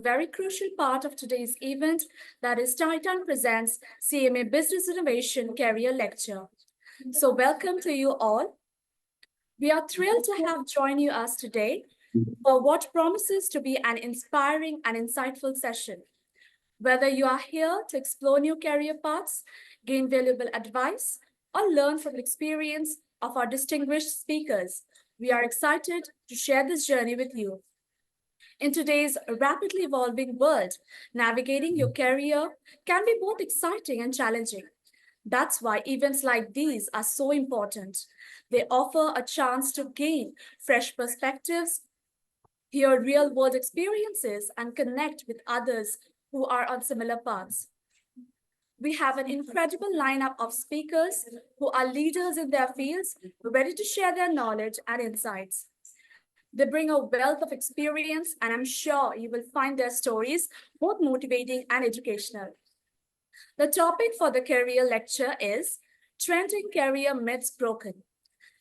very crucial part of today's event, that is Titan Presents CMA Biz Dizinnovation Career Lecture. So welcome to you all. We are thrilled to have joined you us today for what promises to be an inspiring and insightful session. Whether you are here to explore new career paths, gain valuable advice, or learn from the experience of our distinguished speakers, we are excited to share this journey with you. In today's rapidly evolving world, navigating your career can be both exciting and challenging. That's why events like these are so important. They offer a chance to gain fresh perspectives, hear real world experiences, and connect with others who are on similar paths. We have an incredible lineup of speakers who are leaders in their fields, ready to share their knowledge and insights. They bring a wealth of experience, and I'm sure you will find their stories both motivating and educational. The topic for the career lecture is Trending Career Myths Broken.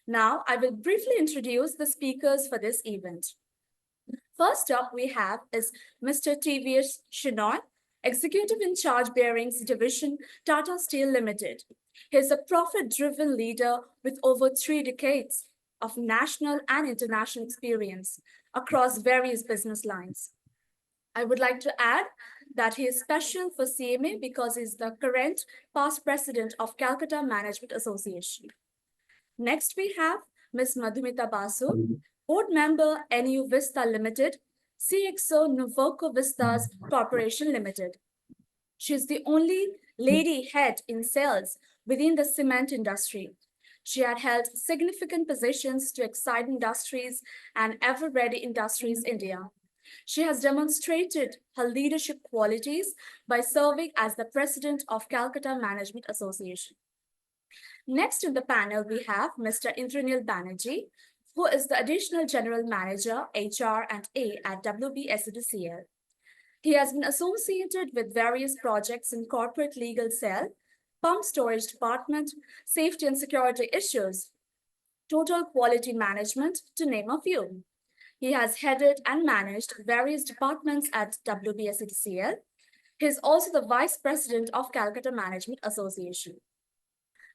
Now, I will briefly introduce the speakers for this event. First up, we have is Mr. TVS Shinoy, Executive in Charge Bearings Division, Tata Steel Limited. He is a profit-driven leader with over 3 decades of national and international experience across various business lines. I would like to add that he is special for CMA because he is the current past president of Calcutta Management Association. Next, we have Ms. Madhumita Basu, board member NU Vista Limited, CXO Nuvoco Vistas Corporation Limited. She is the only lady head in sales within the cement industry. She had held significant positions to Excite Industries and Ever Ready Industries India. She has demonstrated her leadership qualities by serving as the president of Calcutta Management Association. Next in the panel, we have Mr. Indranil Banerjee, who is the Additional General Manager, HR and A at WBSCL. He has been associated with various projects in corporate legal cell, pump storage department, safety and security issues, total quality management, to name a few. He has headed and managed various departments at WBSCL. He is also the Vice President of Calcutta Management Association.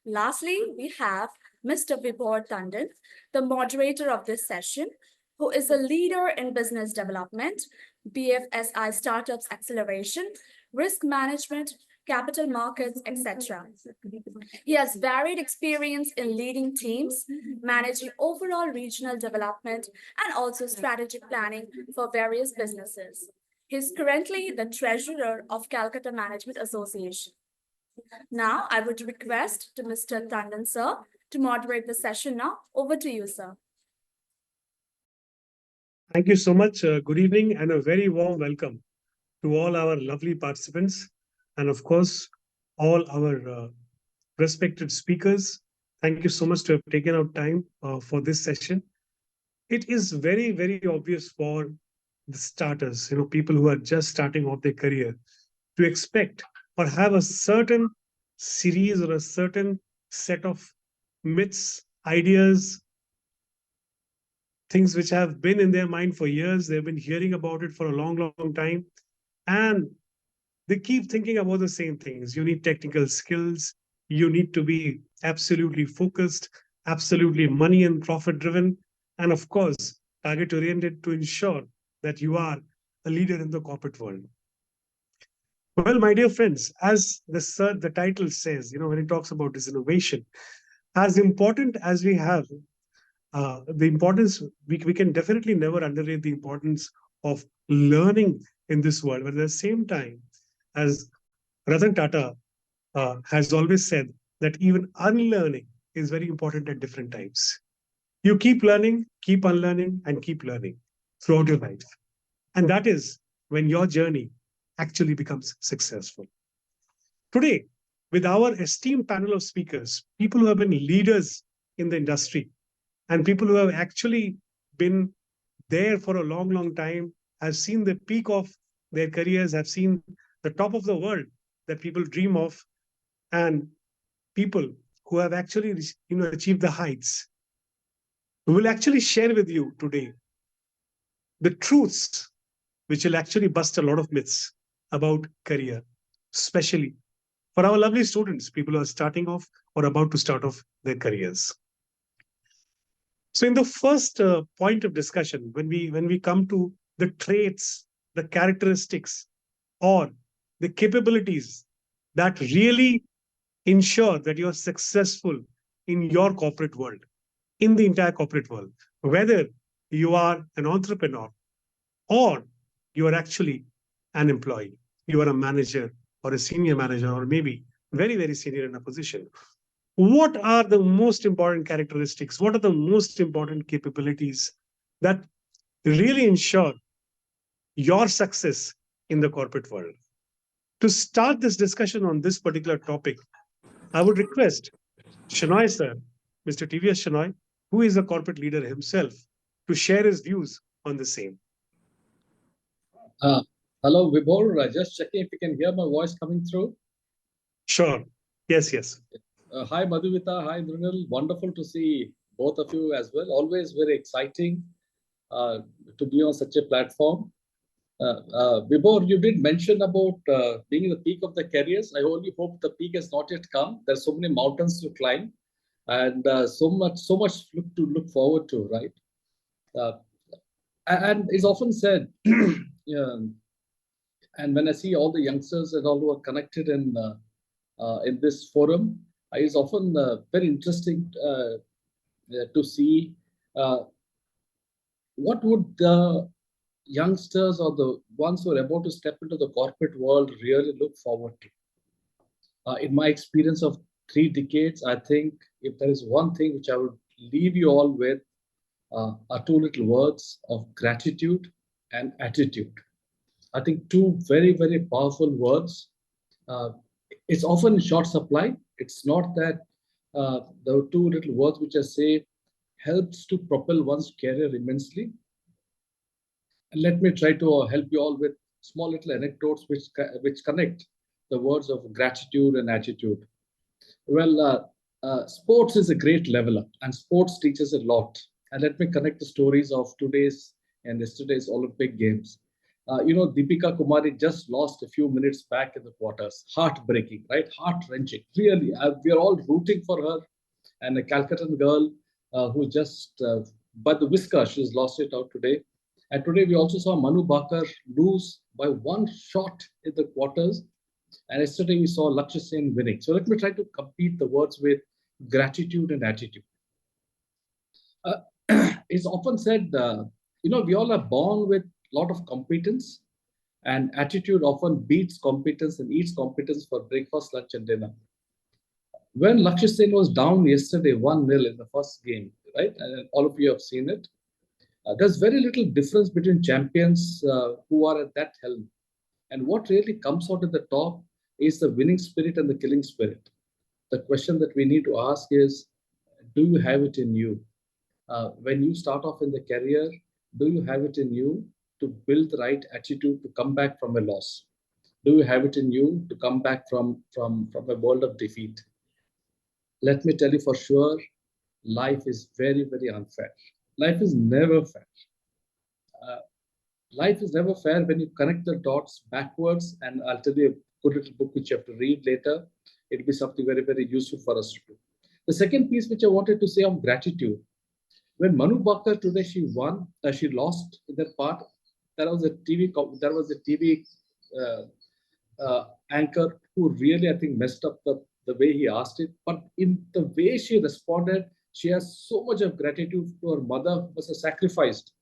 Lastly, we have Mr. Vibhor Tandon, the moderator of this session, who is a leader in business development, BFSI startups acceleration, risk management, capital markets, etc. He has varied experience in leading teams, managing overall regional development, and also strategic planning for various businesses. He is currently the treasurer of Calcutta Management Association. Now, I would request to Mr. Tandon, sir, to moderate the session now. Over to you, sir. Thank you so much. Good evening and a very warm welcome to all our lovely participants and, of course, all our respected speakers. Thank you so much to have taken out time for this session. It is very, very obvious for the starters, people who are just starting off their career, to expect or have a certain series or a certain set of myths, ideas, things which have been in their mind for years. They've been hearing about it for a long, long time. And they keep thinking about the same things. You need technical skills. You need to be absolutely focused, absolutely money and profit driven. And of course, target oriented to ensure that you are a leader in the corporate world. Well, my dear friends, as the title says, when it talks about disinnovation, as important as we have the importance, we can definitely never underrate the importance of learning in this world. But at the same time, as Ratan Tata has always said, that even unlearning is very important at different times. You keep learning, keep unlearning, and keep learning throughout your life. And that is when your journey actually becomes successful. Today, with our esteemed panel of speakers, people who have been leaders in the industry, and people who have actually been there for a long, long time, have seen the peak of their careers, have seen the top of the world that people dream of, and people who have actually achieved the heights. We will actually share with you today the truths which will actually bust a lot of myths about career, especially for our lovely students, people who are starting off or about to start off their careers. So, in the first point of discussion, when we come to the traits, the characteristics, or the capabilities that really ensure that you're successful in your corporate world, in the entire corporate world, whether you are an entrepreneur or you are actually an employee, you are a manager or a senior manager, or maybe very, very senior in a position. What are the most important characteristics? What are the most important capabilities that really ensure your success in the corporate world? To start this discussion on this particular topic, I would request Shanoy sir, Mr. TVS Shanoy, who is a corporate leader himself, to share his views on the same. Uh, Hello, Vibhor. Just checking if you can hear my voice coming through. Sure. Yes, yes. Hi, Madhuvita. Hi, Dhrunil. Wonderful to see both of you as well. Always very exciting to be on such a platform. Vibhor, you did mention about being in the peak of the careers. I only hope the peak has not yet come. There's so many mountains to climb, and so much to look forward to, right? And it's often said, yeah, and when I see all the youngsters and all who are connected in this forum, it's often very interesting to see what would the youngsters or the ones who are about to step into the corporate world really look forward to. In my experience of 3 decades, I think if there is one thing which I would leave you all with are 2 little words of gratitude and attitude. I think 2 very, very powerful words. It's often in short supply. It's not that the 2 little words which I say helps to propel one's career immensely. And let me try to help you all with small little anecdotes which connect the words of gratitude and attitude. Well, sports is a great leveler, and sports teaches a lot. And let me connect the stories of today's and yesterday's Olympic Games. Deepika Kumari just lost a few minutes back in the quarters. Heartbreaking, right? Heart-wrenching. Really, we are all rooting for her. And a Calcuttan girl who just, by the whisker, she's lost it out today. And today we also saw Manu Bakar lose by 1 shot in the quarters. And yesterday we saw Lakshya Sen winning. So let me try to compete the words with gratitude and attitude. It's often said, we all are born with a lot of competence, and attitude often beats competence and eats competence for breakfast, lunch, and dinner. When Lakshya Sen was down yesterday 1-0 in the first game, right? And all of you have seen it. There's very little difference between champions who are at that helm. And what really comes out at the top is the winning spirit and the killing spirit. The question that we need to ask is, do you have it in you? When you start off in the career, do you have it in you to build the right attitude to come back from a loss? Do you have it in you to come back from a world of defeat? Let me tell you for sure, life is very, very unfair. Life is never fair. Life is never fair when you connect the dots backwards, and I'll tell you a good little book which you have to read later. It'll be something very, very useful for us to do. The second piece which I wanted to say on gratitude, when Manu Bakar today she lost in that part. There was a TV anchor who really, I think, messed up the way he asked it. But in the way she responded, she has so much of gratitude to her mother who must have sacrificed,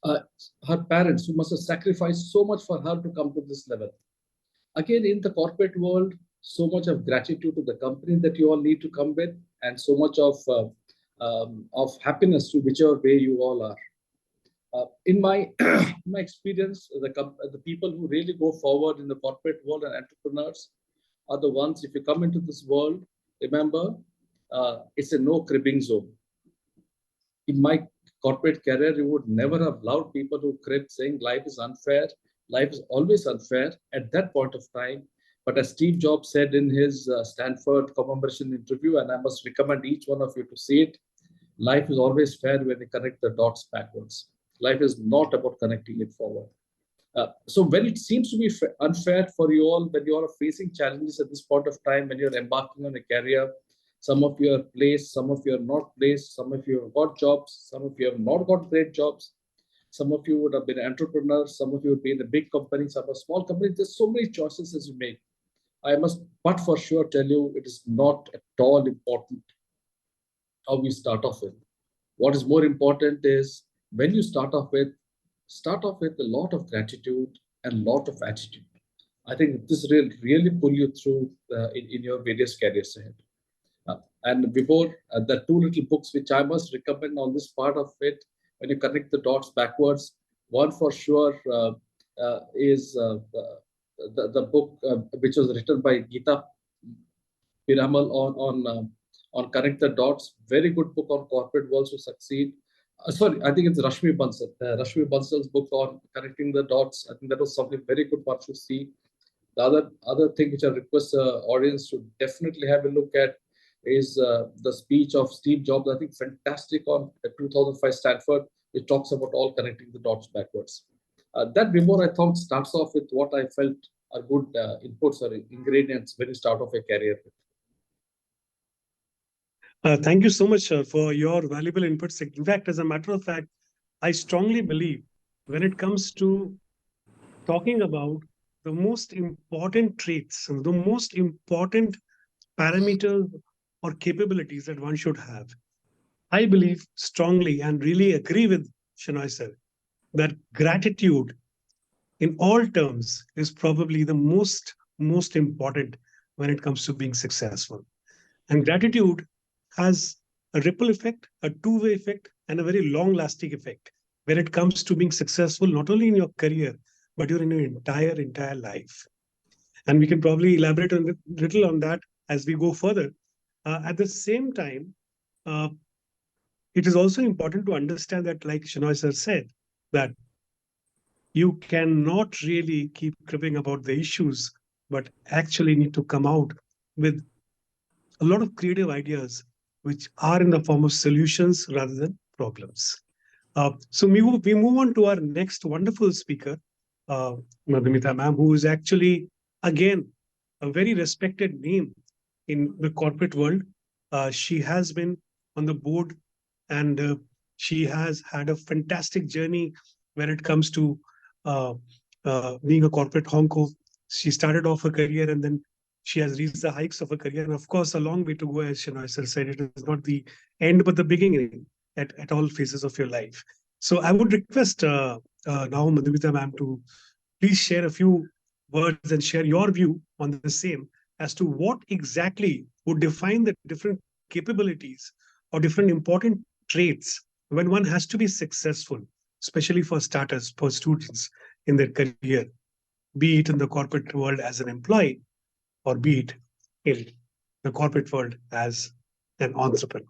her parents who must have sacrificed so much for her to come to this level. Again, in the corporate world, so much of gratitude to the company that you all need to come with, and so much of happiness to whichever way you all are. In my my experience, the people who really go forward in the corporate world and entrepreneurs are the ones. If you come into this world, remember, it's a no cribbing zone. In my corporate career, you would never have allowed people who crib saying life is unfair. Life is always unfair at that point of time. But as Steve Jobs said in his Stanford commemoration interview, and I must recommend each one of you to see it, life is always fair when you connect the dots backwards. Life is not about connecting it forward. So when it seems to be unfair for you all, when you are facing challenges at this point of time, when you're embarking on a career, some of you are placed, some of you are not placed, some of you have got jobs, some of you have not got great jobs. Some of you would have been entrepreneurs, some of you would be in a big company, some are small companies. There's so many choices as you make. I must, but for sure, tell you, it is not at all important how we start off with. What is more important is when you start off with a lot of gratitude and a lot of attitude. I think this will really pull you through in your various careers ahead. And before the two little books which I must recommend on this part of it, when you connect the dots backwards, one for sure is the book which was written by Geeta Piramal on connect the dots. Very good book on corporate worlds to succeed. Sorry, I think it's Rashmi Bansal. Rashmi Bansal's book on connecting the dots. I think that was something very good one to see. The other thing which I request the audience to definitely have a look at is the speech of Steve Jobs. I think fantastic on 2005 Stanford, which talks about all connecting the dots backwards. That before I thought starts off with what I felt are good inputs or ingredients when you start off a career. Thank you so much for your valuable inputs. In fact, as a matter of fact, I strongly believe when it comes to talking about the most important traits, the most important parameters or capabilities that one should have, I believe strongly and really agree with Shenoy sir that gratitude in all terms is probably the most important when it comes to being successful. And gratitude has a ripple effect, a two-way effect, and a very long-lasting effect when it comes to being successful, not only in your career, but in your entire life. And we can probably elaborate a little on that as we go further. At the same time, uh, it is also important to understand that, like Shenoy sir said, that you cannot really keep cribbing about the issues, but actually need to come out with a lot of creative ideas which are in the form of solutions rather than problems. So we move on to our next wonderful speaker, Madhumita ma'am, who is actually, again, a very respected name in the corporate world. She has been on the board and she has had a fantastic journey when it comes to uh, being a corporate honko. She started off her career and then she has reached the heights of her career. And of course, a long way to go, as Shenoy sir said, it is not the end, but the beginning at all phases of your life. So I would request now Madhumita ma'am to please share a few words and share your view on the same as to what exactly would define the different capabilities or different important traits when one has to be successful, especially for starters, for students in their career, be it in the corporate world as an employee or be it in the corporate world as an entrepreneur.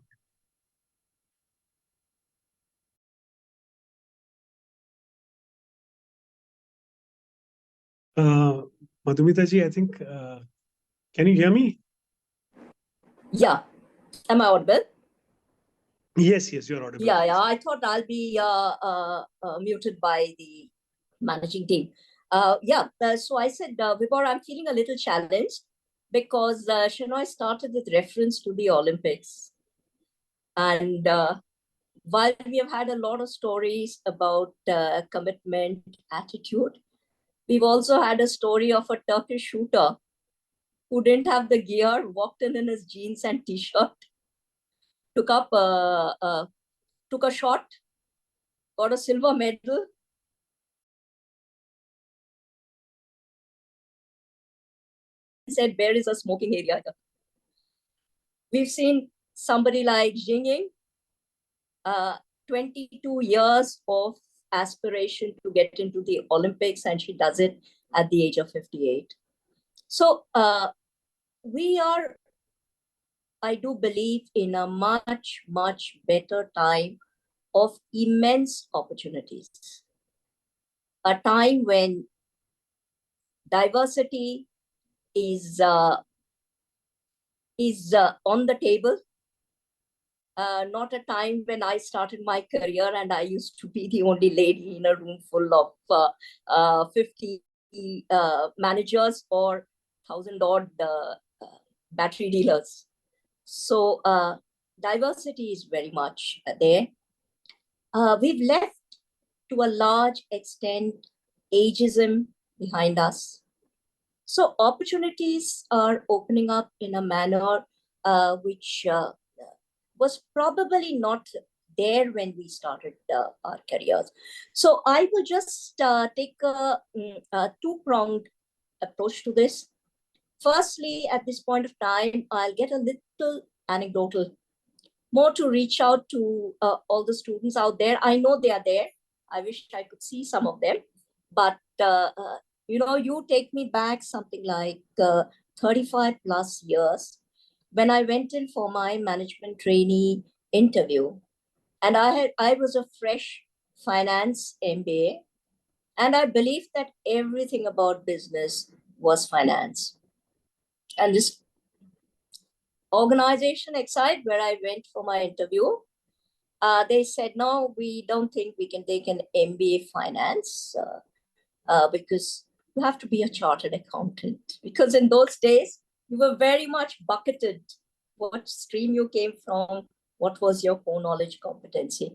Madhumita ji, I think, can you hear me? Yeah. Am I audible? Yes, yes, you're audible. Yeah. I thought I'll be muted by the managing team. So I said, Vibhor, I'm feeling a little challenged because Shenoy started with reference to the Olympics. And while we have had a lot of stories about commitment, attitude, we've also had a story of a Turkish shooter who didn't have the gear, walked in his jeans and t-shirt, took a shot, got a silver medal. Said, where is a smoking area here? We've seen somebody like Jingying, 22 years of aspiration to get into the Olympics, and she does it at the age of 58. So we are, I do believe, in a much, much better time of immense opportunities. A time when diversity is on the table. not a time when I started my career and I used to be the only lady in a room full of 50 managers or 1,000 odd battery dealers. So diversity is very much there. We've left to a large extent ageism behind us. So opportunities are opening up in a manner which was probably not there when we started our careers. So I will just take a two-pronged approach to this. Firstly, at this point of time, I'll get a little anecdotal, more to reach out to all the students out there. I know they are there. I wish I could see some of them, but you take me back something like 35 plus years when I went in for my management trainee interview, and I was a fresh finance MBA, and I believed that everything about business was finance. And this organization Excite, where I went for my interview, they said, no, we don't think we can take an MBA finance because you have to be a chartered accountant. Because in those days, you were very much bucketed what stream you came from, what was your core knowledge competency.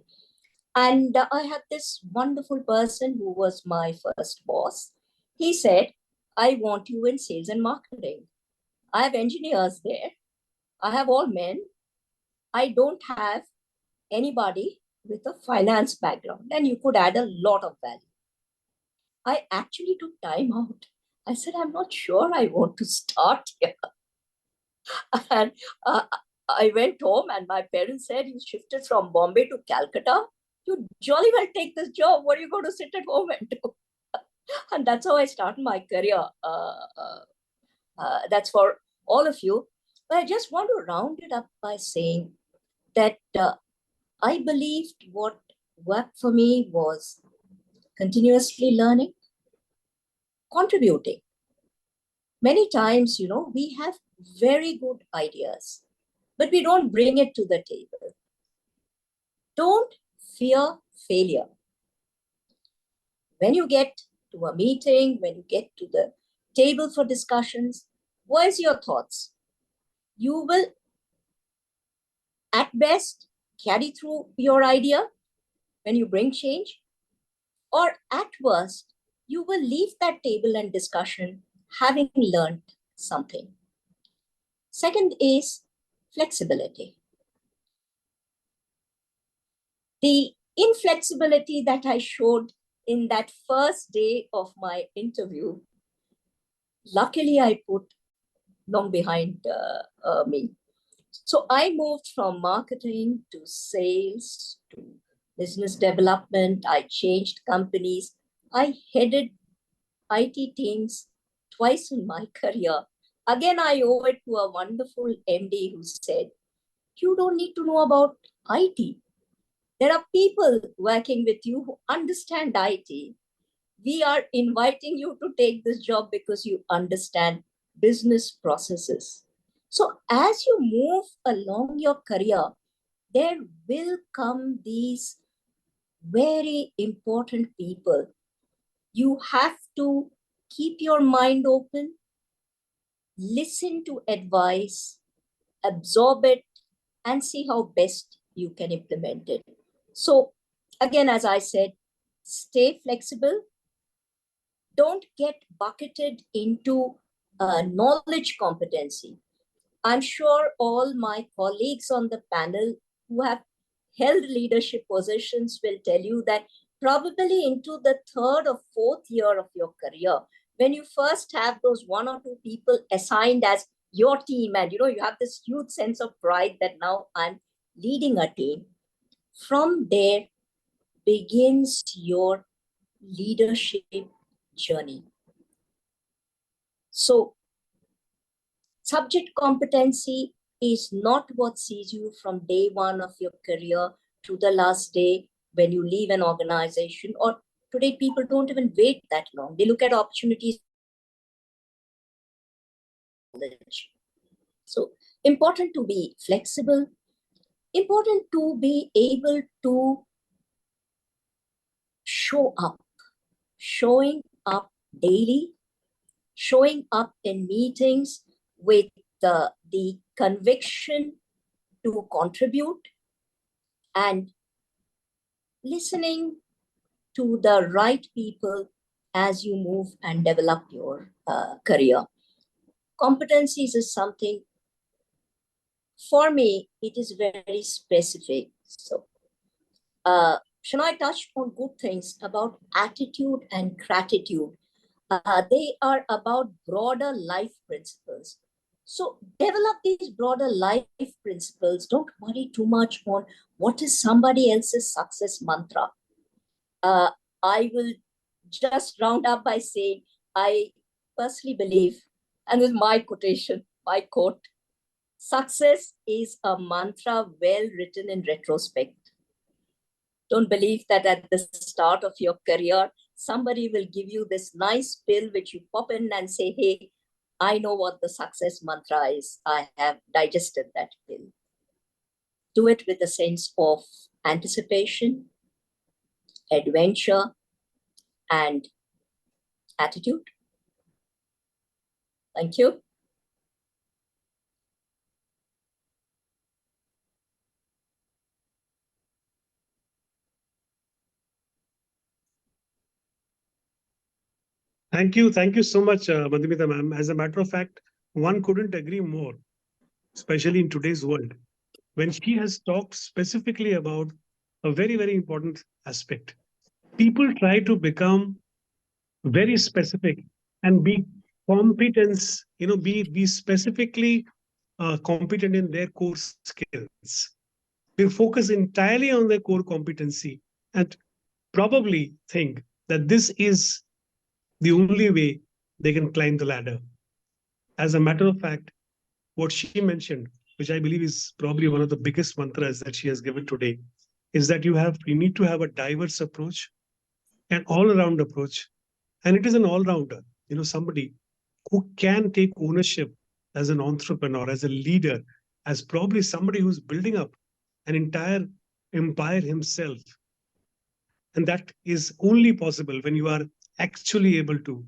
And I had this wonderful person who was my first boss. He said, I want you in sales and marketing. I have engineers there. I have all men. I don't have anybody with a finance background, and you could add a lot of value. I actually took time out. I said, I'm not sure I want to start here. And I went home and my parents said, you shifted from Bombay to Calcutta. You jolly well take this job. What are you going to sit at home and do? And that's how I started my career. That's for all of you. But I just want to round it up by saying that I believed what worked for me was continuously learning, contributing. Many times, we have very good ideas, but we don't bring it to the table. Don't fear failure. When you get to a meeting, when you get to the table for discussions, voice your thoughts. You will, at best, carry through your idea when you bring change, or at worst, you will leave that table and discussion having learned something. Second is flexibility. The inflexibility that I showed in that first day of my interview, luckily I put long behind me. So I moved from marketing to sales to business development. I changed companies. I headed IT teams twice in my career. Again, I owe it to a wonderful MD who said, you don't need to know about IT. There are people working with you who understand IT. We are inviting you to take this job because you understand business processes. So as you move along your career, there will come these very important people. You have to keep your mind open, listen to advice, absorb it, and see how best you can implement it. So again, as I said, stay flexible. Don't get bucketed into knowledge competency. I'm sure all my colleagues on the panel who have held leadership positions will tell you that probably into the third or fourth year of your career, when you first have those one or two people assigned as your team, and you have this huge sense of pride that now I'm leading a team, from there begins your leadership journey. So subject competency is not what sees you from day one of your career to the last day when you leave an organization. Or today, people don't even wait that long. They look at opportunities. So important to be flexible, important to be able to show up, showing up daily, showing up in meetings with the conviction to contribute, and listening to the right people as you move and develop your career. Competencies is something, for me, it is very specific. So, Shania touched on good things about attitude and gratitude. They are about broader life principles. So develop these broader life principles. Don't worry too much on what is somebody else's success mantra. I will just round up by saying, I personally believe, and with my quotation, my quote, success is a mantra well written in retrospect. Don't believe that at the start of your career, somebody will give you this nice pill which you pop in and say, hey, I know what the success mantra is. I have digested that pill. Do it with a sense of anticipation, adventure, and attitude. Thank you. Thank you. Thank you so much, Madhumita ma'am. As a matter of fact, one couldn't agree more, especially in today's world, when she has talked specifically about a very, very important aspect. People try to become very specific and be competence, be specifically competent in their core skills. They focus entirely on their core competency and probably think that this is the only way they can climb the ladder. As a matter of fact, what she mentioned, which I believe is probably one of the biggest mantras that she has given today, is that you need to have a diverse approach, an all-around approach, and it is an all-rounder. Somebody who can take ownership as an entrepreneur, as a leader, as probably somebody who's building up an entire empire himself. And that is only possible when you are actually able to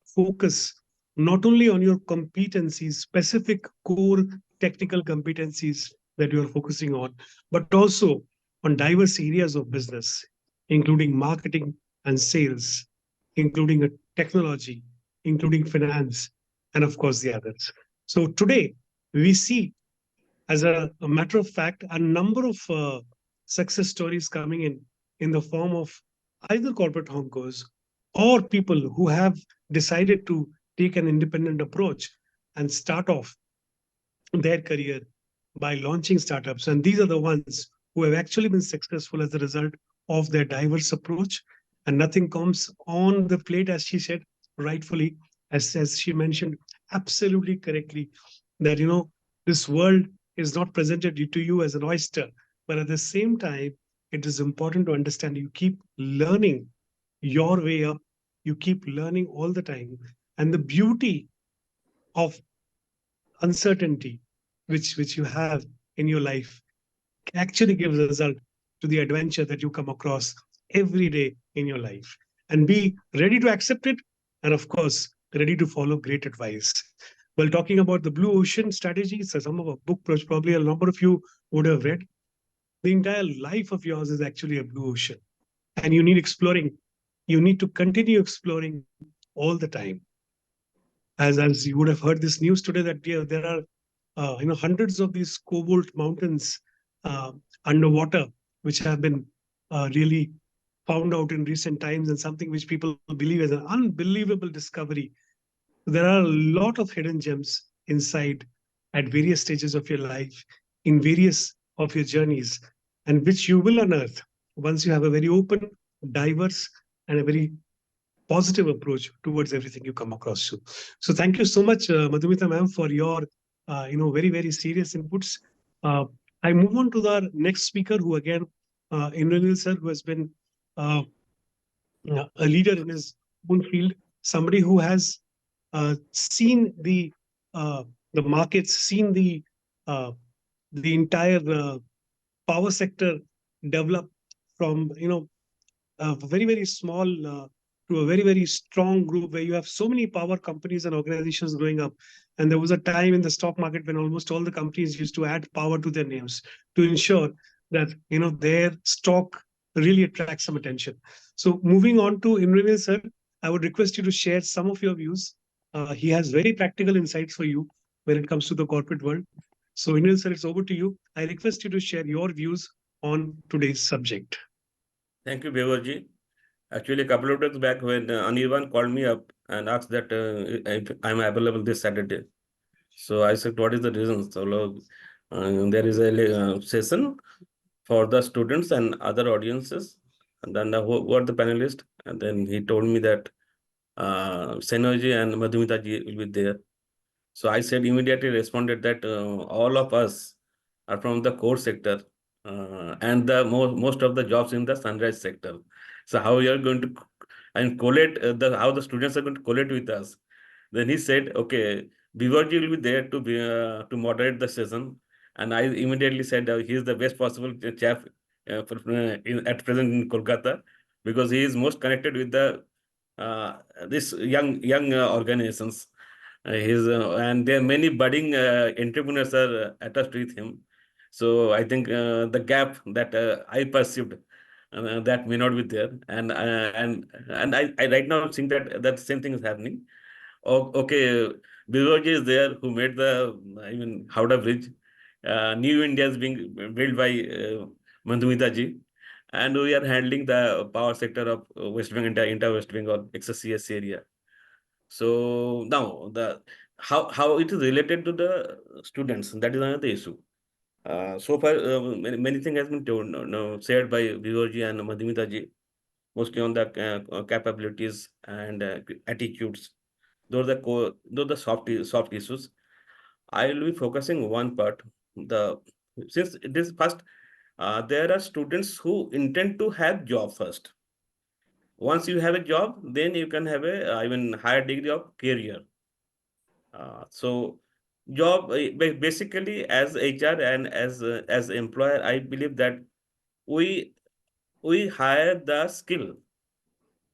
focus not only on your competencies, specific core technical competencies that you are focusing on, but also on diverse areas of business, including marketing and sales, including technology, including finance, and of course the others. So today we see, as a matter of fact, a number of success stories coming in the form of either corporate honkos or people who have decided to take an independent approach and start off their career by launching startups. And these are the ones who have actually been successful as a result of their diverse approach. And nothing comes on the plate, as she said, rightfully, as she mentioned absolutely correctly, that this world is not presented to you as an oyster, but at the same time, it is important to understand you keep learning your way up, you keep learning all the time. And the beauty of uncertainty which you have in your life actually gives a result to the adventure that you come across every day in your life, and be ready to accept it, and of course ready to follow great advice. Well, talking about the blue ocean strategy, so some of a book which probably a number of you would have read. The entire life of yours is actually a blue ocean, and you need exploring. You need to continue exploring all the time. As you would have heard this news today, that there are hundreds of these cobalt mountains uh, underwater, which have been really found out in recent times, and something which people believe is an unbelievable discovery. There are a lot of hidden gems inside at various stages of your life, in various of your journeys, and which you will unearth once you have a very open, diverse, and a very positive approach towards everything you come across to. So thank you so much, Madhumita ma'am, for your very, very serious inputs. Uh, I move on to the next speaker, who again, Indranil sir, who has been uh, a leader in his own field, somebody who has seen the markets, seen the entire power sector develop from, a very small to a very strong group where you have so many power companies and organizations growing up. And there was a time in the stock market when almost all the companies used to add power to their names to ensure that their stock really attracts some attention. So moving on to Imranil sir, I would request you to share some of your views. He has very practical insights for you when it comes to the corporate world. So Imranil sir, it's over to you. I request you to share your views on today's subject. Thank you, Beverji. Actually, a couple of days back, when Anirban called me up and asked that if I'm available this Saturday. So I said, what is the reason? So there is a session for the students and other audiences. And then who are the panelists? And then he told me that Senoji and Madhumita ji will be there. So I said, immediately responded that all of us are from the core sector and the most of the jobs in the sunrise sector. So how we are going to and collate how the students are going to collate with us. Then he said, okay, Bivarji will be there to moderate the session. And I immediately said he is the best possible chap at present in Kolkata, because he is most connected with the this young organizations. And there are many budding entrepreneurs are attached with him. So I think the gap that I perceived that may not be there, and I right now think that same thing is happening. Okay, Biroji is there who made the Howrah Bridge. New India is being built by Mandumita ji, and we are handling the power sector of West Bengal, inter-West Bengal, XCS area. So now how it is related to the students, that is another issue. So far, many things has been told, shared by Vivurji and Madhumita ji, mostly on the capabilities and attitudes. Those are the soft issues. I will be focusing one part. Since it is first, there are students who intend to have job first. Once you have a job, then you can have a even higher degree of career. So job basically as HR and as employer, I believe that we hire the skill.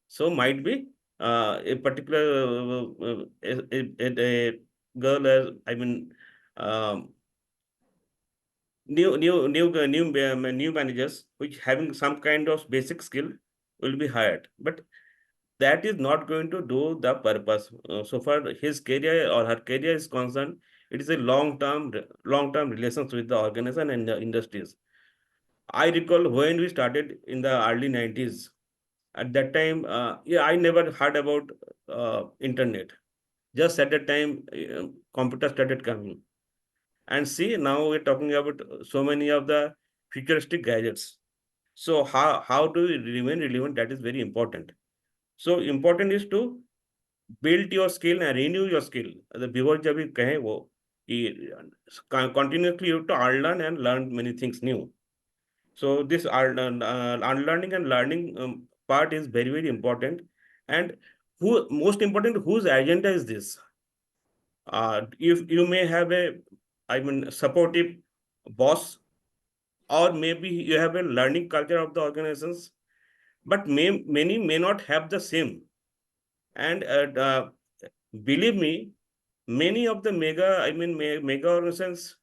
So might be a particular a girl as um, new managers which having some kind of basic skill will be hired, but that is not going to do the purpose. So far his career or her career is concerned, it is a long term relations with the organization and the industries. I recall when we started in the early 90s. At that time, I never heard about internet. Just at that time, computer started coming. And see, now we're talking about so many of the futuristic gadgets. So how do we remain relevant? That is very important. So important is to build your skill and renew your skill. The before जब भी कहें वो continuously you have to unlearn and learn many things new. So this unlearning and learning part is very important. And who most important, whose agenda is this? If you may have a supportive boss, or maybe you have a learning culture of the organizations, but many may not have the same. And believe me, many of the mega organizations,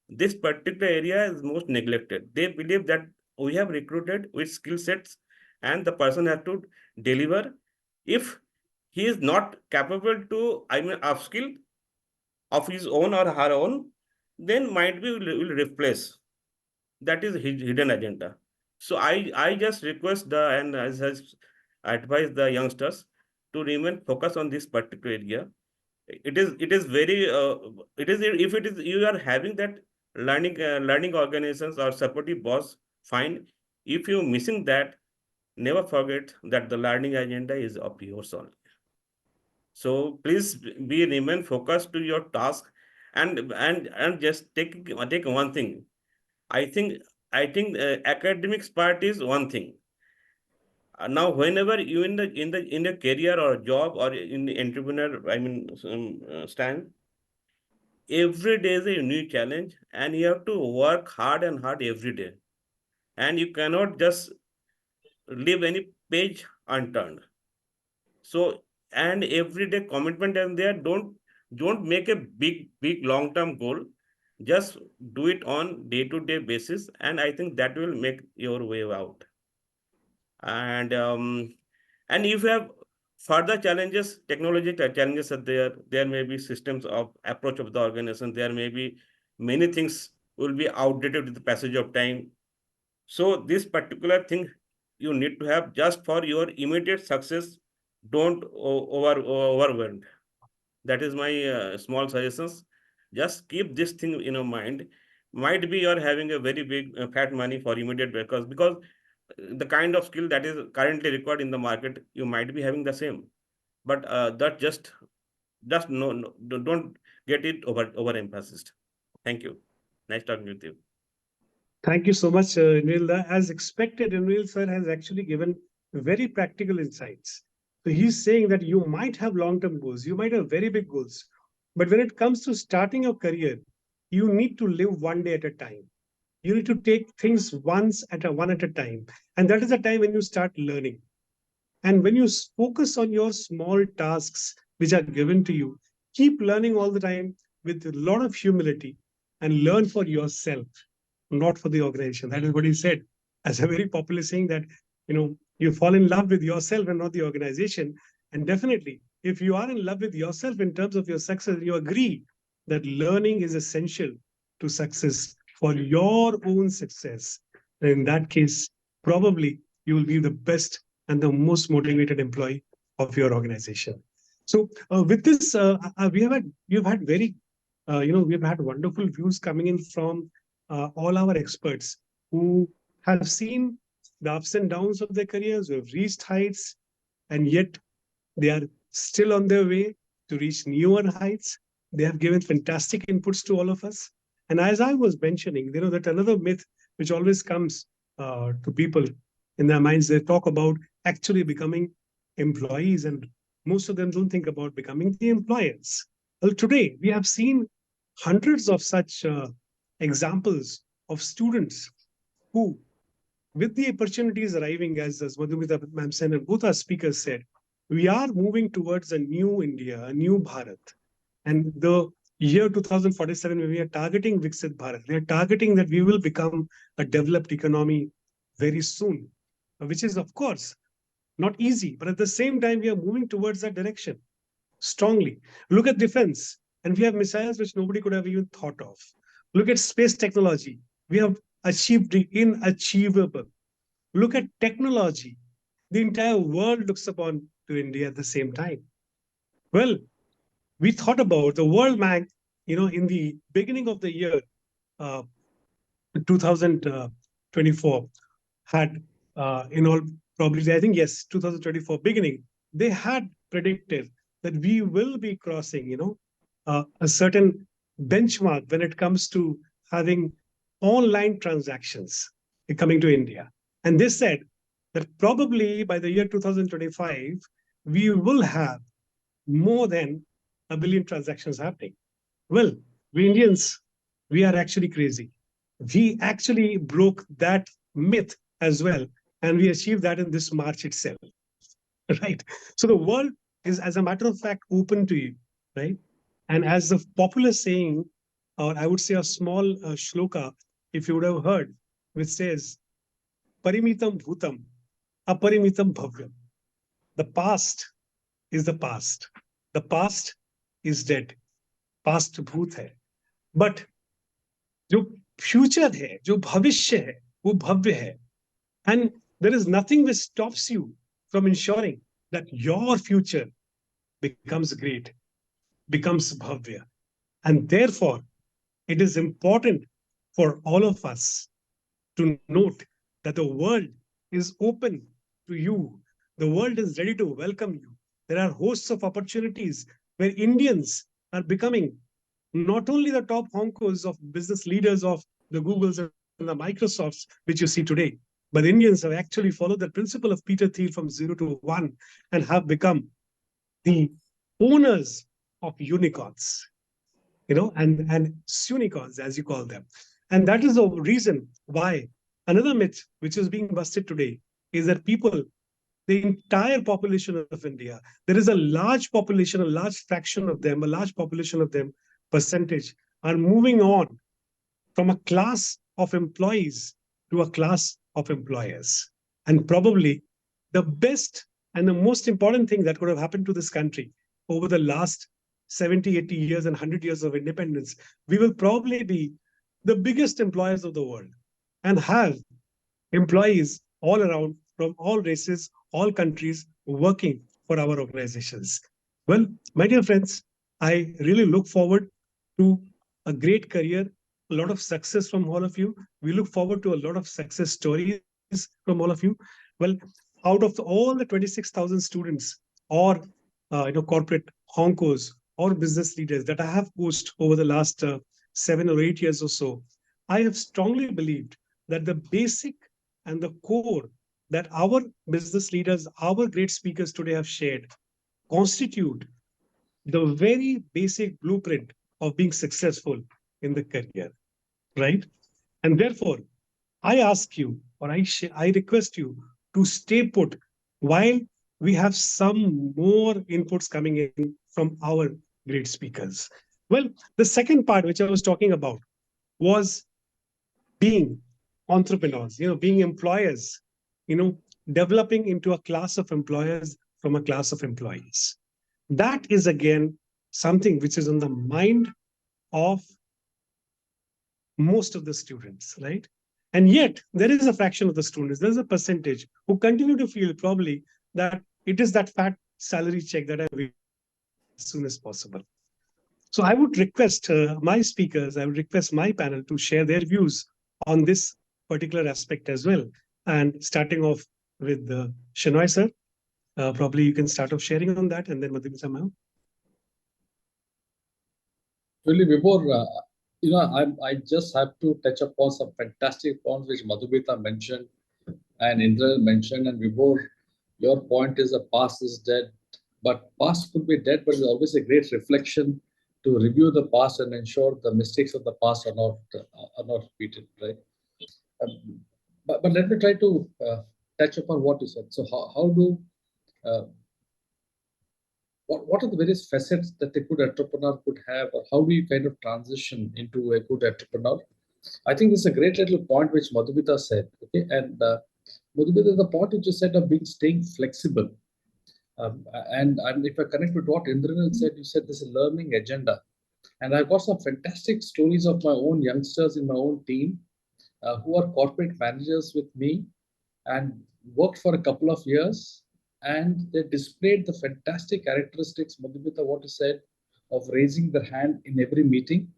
this particular area is most neglected. They believe that we have recruited with skill sets and the person has to deliver. If he is not capable to upskill of his own or her own, then might be will replace. That is his hidden agenda. So I just request and as advise the youngsters to remain focused on this particular area. It is very it is if it is you are having that learning organizations or supportive boss, fine. If you missing that, never forget that the learning agenda is of yours only. So please be remain focused to your task, and just take one thing. I think academics part is one thing. Now whenever you in the career or job or in the entrepreneur stand, every day is a new challenge and you have to work hard and hard every day. and you cannot just leave any page unturned. So, and everyday commitment and there, don't make a big long-term goal. Just do it on day-to-day basis, and I think that will make your way out. And if you have further challenges, technology challenges are there. There may be systems of approach of the organization. There may be many things will be outdated with the passage of time. So this particular thing you need to have just for your immediate success. Don't overwhelm. That is my small suggestions. Just keep this thing in your mind. Might be you're having a very big fat money for immediate, because the kind of skill that is currently required in the market, you might be having the same. But that just no, don't get it overemphasized. Thank you. Nice talking with you. Thank you so much, Anil. As expected, Anil sir has actually given very practical insights. So he's saying that you might have long-term goals, you might have very big goals, but when it comes to starting your career, you need to live one day at a time. You need to take things one at a time, and that is the time when you start learning. And when you focus on your small tasks which are given to you, keep learning all the time with a lot of humility and learn for yourself, not for the organization. That is what he said as a very popular saying that, you fall in love with yourself and not the organization. And definitely, if you are in love with yourself in terms of your success, you agree that learning is essential to success for your own success. In that case, probably you will be the best and the most motivated employee of your organization. So with this, we've had very, we've had wonderful views coming in from all our experts who have seen the ups and downs of their careers, who have reached heights, and yet they are still on their way to reach newer heights. They have given fantastic inputs to all of us. And as I was mentioning, that another myth which always comes to people in their minds, they talk about actually becoming employees, and most of them don't think about becoming the employers. Well, today we have seen hundreds of such examples of students who, with the opportunities arriving, as Madhumita ma'am said, and both our speakers said, we are moving towards a new India, a new Bharat. And the year 2047, when we are targeting Viksit Bharat, we are targeting that we will become a developed economy very soon, which is, of course, not easy. But at the same time, we are moving towards that direction strongly. Look at defense, and we have missiles which nobody could have even thought of. Look at space technology. We have achieved the inachievable. Look at technology. The entire world looks upon to India at the same time. Well, we thought about the World Bank, in the beginning of the year, uh, 2024, had, in all probability, I think, yes, 2024 beginning, they had predicted that we will be crossing, a certain benchmark when it comes to having online transactions coming to India. And they said that probably by the year 2025, we will have more than a billion transactions happening. Well, we Indians, we are actually crazy. We actually broke that myth as well. And we achieved that in this March itself, right? So the world is, as a matter of fact, open to you, right? And as the popular saying, or I would say a small shloka, if you would have heard, which says, Parimitam Bhutam, Aparimitam Bhavyam. The past is the past. The past is dead. Past भूत है. But जो future है, जो भविष्य है, वो भव्य है. And there is nothing which stops you from ensuring that your future becomes great, becomes bhavya. And therefore, it is important for all of us to note that the world is open to you. The world is ready to welcome you. There are hosts of opportunities where Indians are becoming not only the top honkos of business leaders of the Googles and the Microsofts, which you see today, but Indians have actually followed the principle of Peter Thiel from 0 to 1 and have become the owners of unicorns, and unicorns, as you call them. And that is the reason why Another myth which is being busted today is that people, the entire population of India, there is a large population, a large fraction of them, a large population of them, percentage, are moving on from a class of employees to a class of employers. And probably the best and the most important thing that could have happened to this country over the last 70, 80 years and 100 years of independence, we will probably be the biggest employers of the world and have employees all around from all races, all countries working for our organizations. Well, my dear friends, I really look forward to a great career, a lot of success from all of you. We look forward to a lot of success stories from all of you. Well, out of all the 26,000 students or corporate honkos or business leaders that I have coached over the last 7 or 8 years or so, I have strongly believed that the basic and the core that our business leaders, our great speakers today have shared constitute the very basic blueprint of being successful in the career, right? And therefore, I ask you, or I request you to stay put while we have some more inputs coming in from our great speakers. Well, the second part, which I was talking about, was being entrepreneurs, being employers, developing into a class of employers from a class of employees. That is again something which is on the mind of most of the students, right? And yet there is a fraction of the students, there's a percentage who continue to feel probably that it is that fat salary check that I will as soon as possible. So I would request my speakers, I would request my panel to share their views on this particular aspect as well. And starting off with Shenoy sir, probably you can start off sharing on that, and then Madhumita ma'am. Really, before, I just have to touch upon some fantastic points which Madhumita mentioned and Indra mentioned. And before, your point is the past is dead, but past could be dead, but it's always a great reflection to review the past and ensure the mistakes of the past are not repeated, right? But let me try to touch upon what you said. So how do what are the various facets that a good entrepreneur could have, or how do you kind of transition into a good entrepreneur? I think this is a great little point which Madhumita said. Okay, and Madhumita, the point which you said of staying flexible, and if I connect with what Indranil said, you said this is a learning agenda, and I've got some fantastic stories of my own youngsters in my own team who are corporate managers with me and worked for a couple of years, and they displayed the fantastic characteristics, Madhumita, what you said, of raising their hand in every meeting.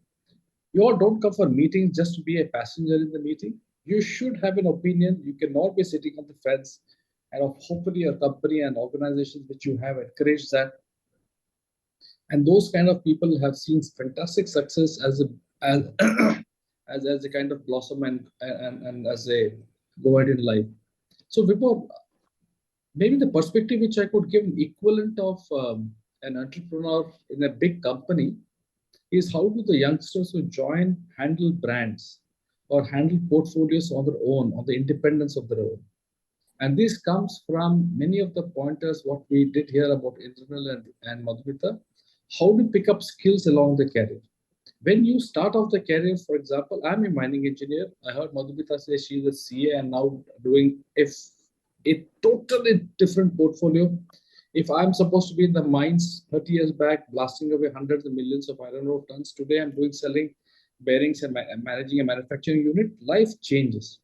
You all don't come for meetings just to be a passenger in the meeting. You should have an opinion. You cannot be sitting on the fence. And hopefully your company and organizations which you have encouraged that. And those kind of people have seen fantastic success as a kind of blossom and as they go ahead in life. So Vibhor, maybe the perspective which I could give an equivalent of an entrepreneur in a big company is how do the youngsters who join handle brands or handle portfolios on their own, on the independence of their own. And this comes from many of the pointers what we did here about Indranil and Madhumita. How to pick up skills along the career. When you start off the career, for example, I'm a mining engineer. I heard Madhumita say she's a CA and now doing a totally different portfolio. If I'm supposed to be in the mines 30 years back, blasting away hundreds of millions of iron ore tons, today I'm selling bearings and managing a manufacturing unit, life changes.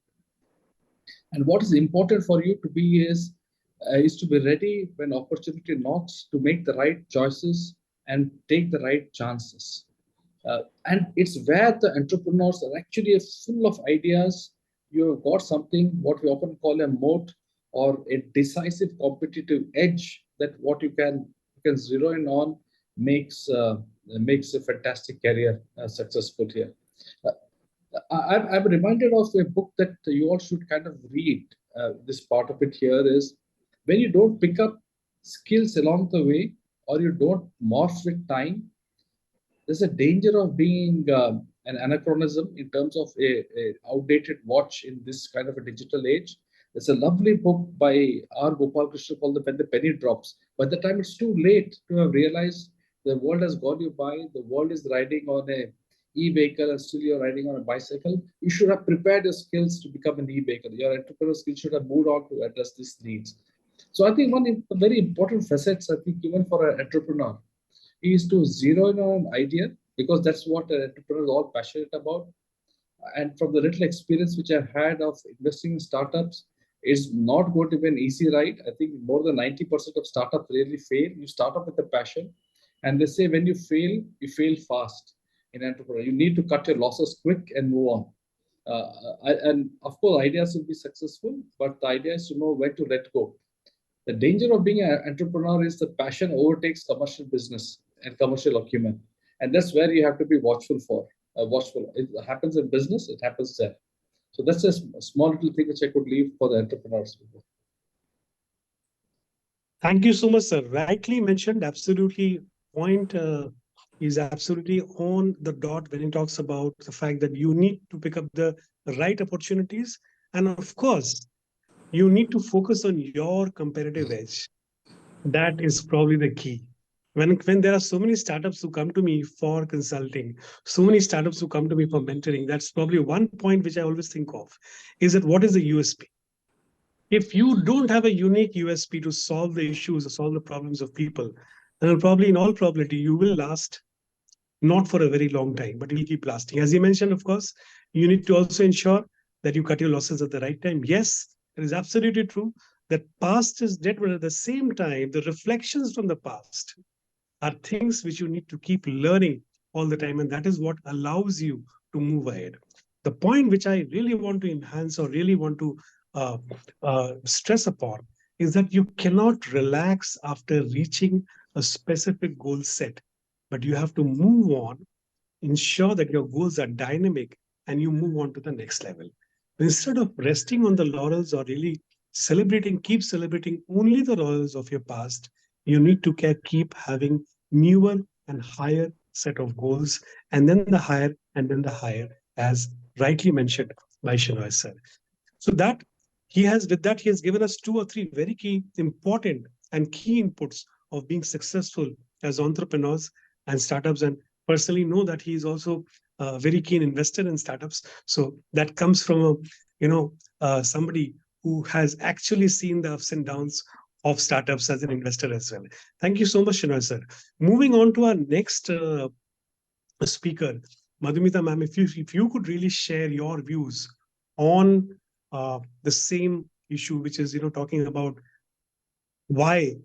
And what is important for you to be is to be ready when opportunity knocks to make the right choices and take the right chances. And it's where the entrepreneurs are actually full of ideas. You have got something, what we often call a moat or a decisive competitive edge that what you can zero in on makes a fantastic career successful here. I'm reminded of a book that you all should kind of read. This part of it here is when you don't pick up skills along the way or you don't morph with time, there's a danger of being an anachronism in terms of a outdated watch in this kind of a digital age. There's a lovely book by R. Gopalakrishnan called When the Penny Drops. By the time it's too late to have realized the world has gone you by, the world is riding on a e-vehicle and still you're riding on a bicycle, you should have prepared your skills to become an e-vehicle. Your entrepreneurial skills should have moved on to address these needs. So I think one of the very important facets, I think, even for an entrepreneur, is to zero in on an idea, because that's what an entrepreneur is all passionate about. And from the little experience which I've had of investing in startups, it's not going to be an easy ride. I think more than 90% of startups really fail. You start up with a passion, and they say when you fail fast in entrepreneur. You need to cut your losses quick and move on. And of course, ideas will be successful, but the idea is to know when to let go. The danger of being an entrepreneur is the passion overtakes commercial business and commercial acumen. And that's where you have to be watchful for. Watchful. It happens in business, it happens there. So that's a small little thing which I could leave for the entrepreneurs. Thank you so much, sir. Rightly mentioned, absolutely. Point is absolutely on the dot when he talks about the fact that you need to pick up the right opportunities. And of course, you need to focus on your competitive edge. That is probably the key. When there are so many startups who come to me for consulting, so many startups who come to me for mentoring, that's probably one point which I always think of, is that what is the USP? If you don't have a unique USP to solve the issues or solve the problems of people, then probably in all probability, you will last not for a very long time, but you'll keep lasting. As you mentioned, of course, you need to also ensure that you cut your losses at the right time. Yes, it is absolutely true that past is dead, but at the same time, the reflections from the past are things which you need to keep learning all the time. And that is what allows you to move ahead. The point which I really want to enhance or really want to stress upon is that you cannot relax after reaching a specific goal set, but you have to move on, ensure that your goals are dynamic, and you move on to the next level. Instead of resting on the laurels or really keep celebrating only the laurels of your past, you need to keep having newer and higher set of goals, and then the higher, and then the higher, as rightly mentioned by Shinoy sir. So with that, he has given us 2 or 3 very key, important and key inputs of being successful as entrepreneurs and startups. And personally know that he is also a very keen investor in startups. So that comes from somebody who has actually seen the ups and downs of startups as an investor as well. Thank you so much, Shinoy sir. Moving on to our next speaker, Madhumita ma'am, if you could really share your views on the same issue, which is talking about why,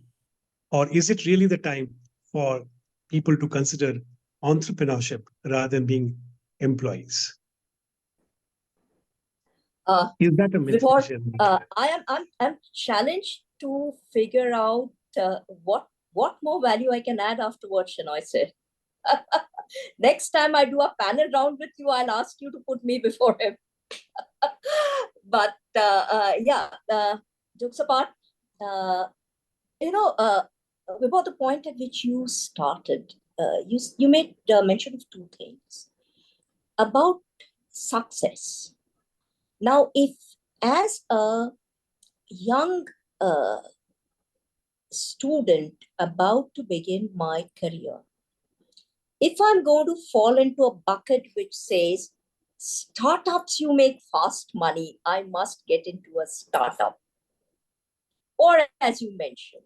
or is it really the time for people to consider entrepreneurship rather than being employees? Is that a myth? I'm challenged to figure out what more value I can add after what Shinoy said. Next time I do a panel round with you, I'll ask you to put me before him. But jokes apart, about the point at which you started, you made mention of 2 things about success. Now, if as a young student about to begin my career, if I'm going to fall into a bucket which says, startups, you make fast money, I must get into a startup. Or as you mentioned,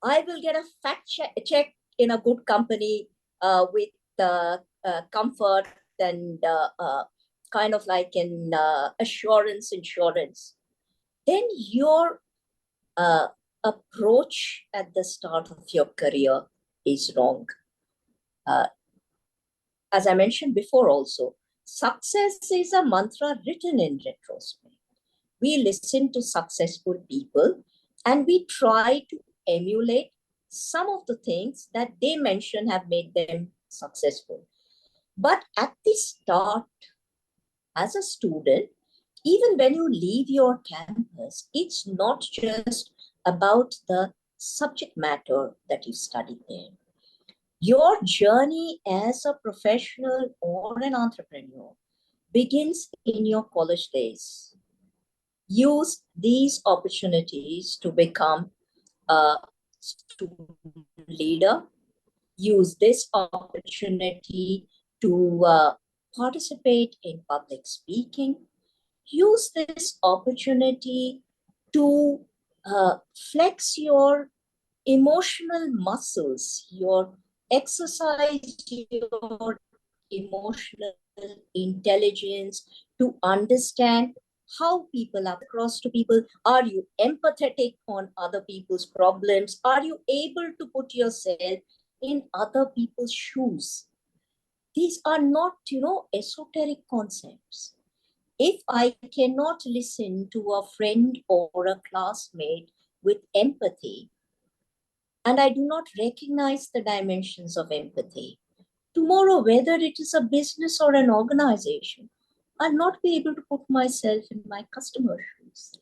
I will get a fat check in a good company with comfort and kind of like an insurance. Then your approach at the start of your career is wrong. As I mentioned before also, success is a mantra written in retrospect. We listen to successful people and we try to emulate some of the things that they mention have made them successful. But at the start, as a student, even when you leave your campus, it's not just about the subject matter that you study there. Your journey as a professional or an entrepreneur begins in your college days. Use these opportunities to become a student leader. Use this opportunity to participate in public speaking. Use this opportunity to flex your emotional muscles, your exercise your emotional intelligence to understand how people are across to people. Are you empathetic on other people's problems? Are you able to put yourself in other people's shoes? These are not, esoteric concepts. If I cannot listen to a friend or a classmate with empathy, and I do not recognize the dimensions of empathy, tomorrow, whether it is a business or an organization, I'll not be able to put myself in my customer's shoes.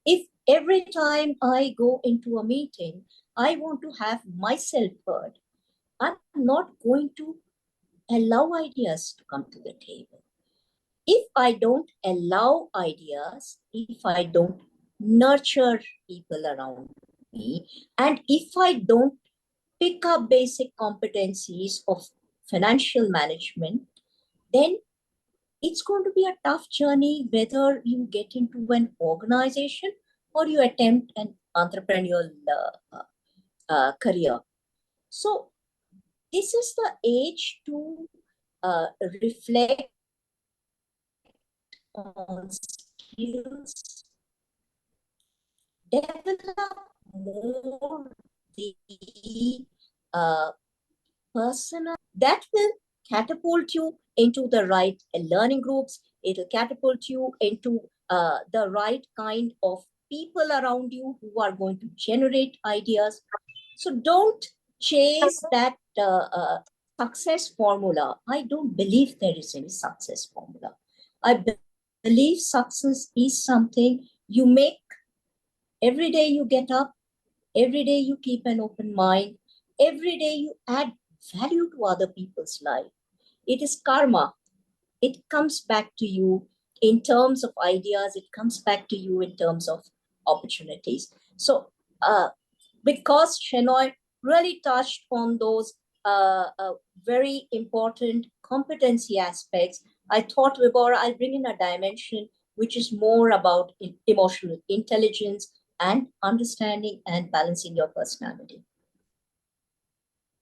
If every time I go into a meeting, I want to have myself heard, I'm not going to allow ideas to come to the table. If I don't allow ideas, if I don't nurture people around me, and if I don't pick up basic competencies of financial management, then it's going to be a tough journey whether you get into an organization or you attempt an entrepreneurial career. So, this is the age to reflect on skills, develop more the personal that will catapult you into the right learning groups. It'll catapult you into the right kind of people around you who are going to generate ideas. So don't chase that success formula. I don't believe there is any success formula. I believe success is something you make every day you get up, every day you keep an open mind, every day you add value to other people's life. It is karma. It comes back to you in terms of ideas, it comes back to you in terms of opportunities. So, because Shenoy really touched on those very important competency aspects, I thought, Vibora, I'll bring in a dimension which is more about emotional intelligence and understanding and balancing your personality.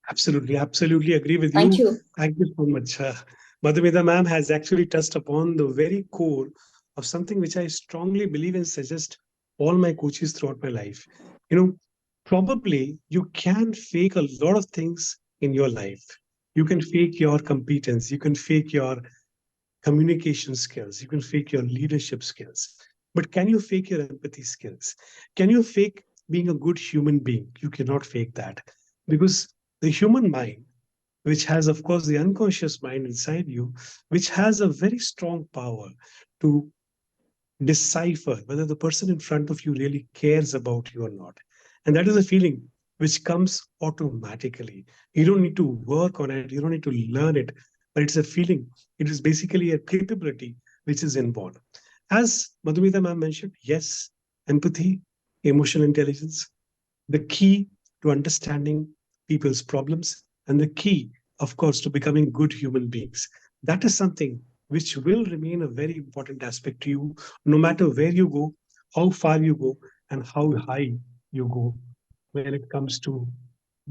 Absolutely, absolutely agree with Thank you. you. Thank you so much. Madhumita ma'am has actually touched upon the very core of something which I strongly believe and suggest all my coaches throughout my life. You know, probably you can fake a lot of things in your life. You can fake your competence, you can fake your communication skills, you can fake your leadership skills. But can you fake your empathy skills? Can you fake being a good human being? You cannot fake that because the human mind, which has, of course, the unconscious mind inside you, which has a very strong power to decipher whether the person in front of you really cares about you or not. And that is a feeling which comes automatically. You don't need to work on it, you don't need to learn it, but it's a feeling. It is basically a capability which is inborn. As Madhumita ma'am mentioned, yes, empathy, emotional intelligence, the key to understanding people's problems, and the key, of course, to becoming good human beings. That is something which will remain a very important aspect to you, no matter where you go, how far you go, and how high you go when it comes to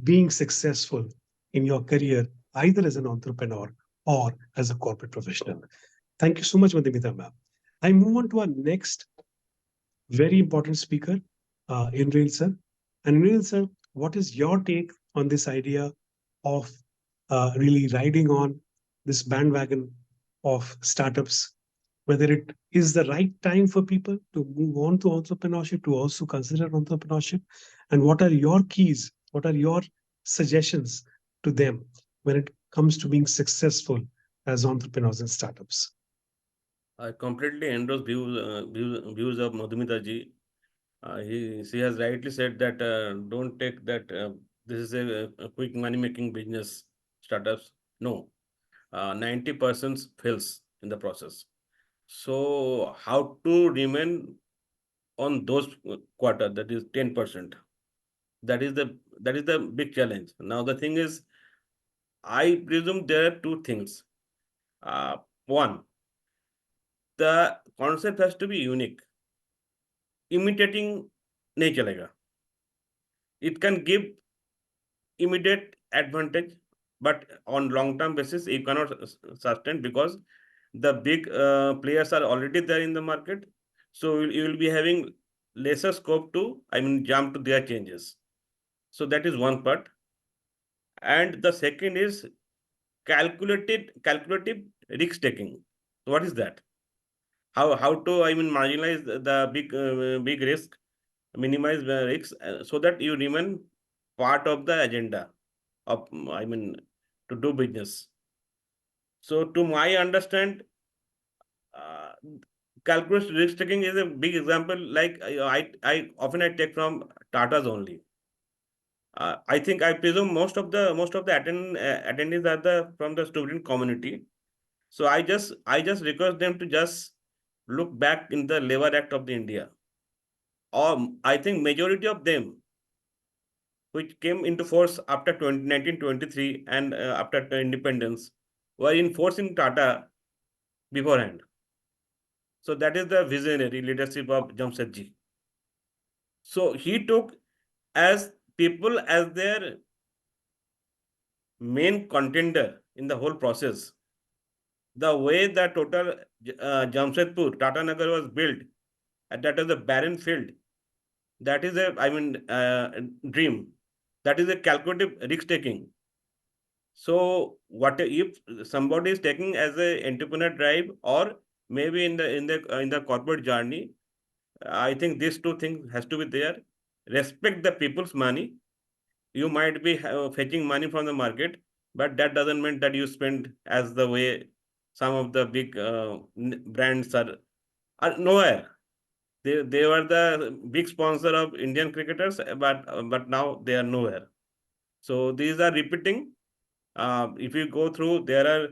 being successful in your career, either as an entrepreneur or as a corporate professional. Thank you so much, Madhumita ma'am. I move on to our next very important speaker, Inrail sir. And Inrail sir, what is your take on this idea of really riding on this bandwagon of startups? Whether it is the right time for people to move on to entrepreneurship, to also consider entrepreneurship, and what are your keys? What are your suggestions to them when it comes to being successful as entrepreneurs and startups? I completely endorse views of Madhumita ji. She has rightly said that don't take that this is a quick money making business startups. No, 90% fails in the process. So how to remain on those quarter, that is 10%. That is the big challenge. Now the thing is, I presume there are two things. One, the concept has to be unique. Imitating nahi chalega. It can give immediate advantage, but on long term basis it cannot sustain, because the big players are already there in the market. So you will be having lesser scope to, I mean, jump to their changes. So that is one part. And the second is calculative risk taking. What is that? How to, I mean, marginalize the big risk, minimize the risks, so that you remain part of the agenda of, I mean, to do business. So to my understand, uh, calculus risk taking is a big example. Like I often I take from Tata's only. I think, I presume most of the attendees are the from the student community. So I just request them to just look back in the Labor Act of the India. Or I think majority of them, which came into force after 1923 and after independence, were in force in Tata beforehand. So that is the visionary leadership of Jamshedji. So he took as people as their main contender in the whole process. The way the total Jamshedpur, Tata Nagar was built, and that is a barren field. That is a, I mean, dream. That is a calculative risk taking. So what if somebody is taking as a entrepreneur drive, or maybe in the corporate journey? I think these two things has to be there. Respect the people's money. You might be fetching money from the market, but that doesn't mean that you spend as the way some of the big brands are nowhere. They were the big sponsor of Indian cricketers, but now they are nowhere. So these are repeating. If you go through, there are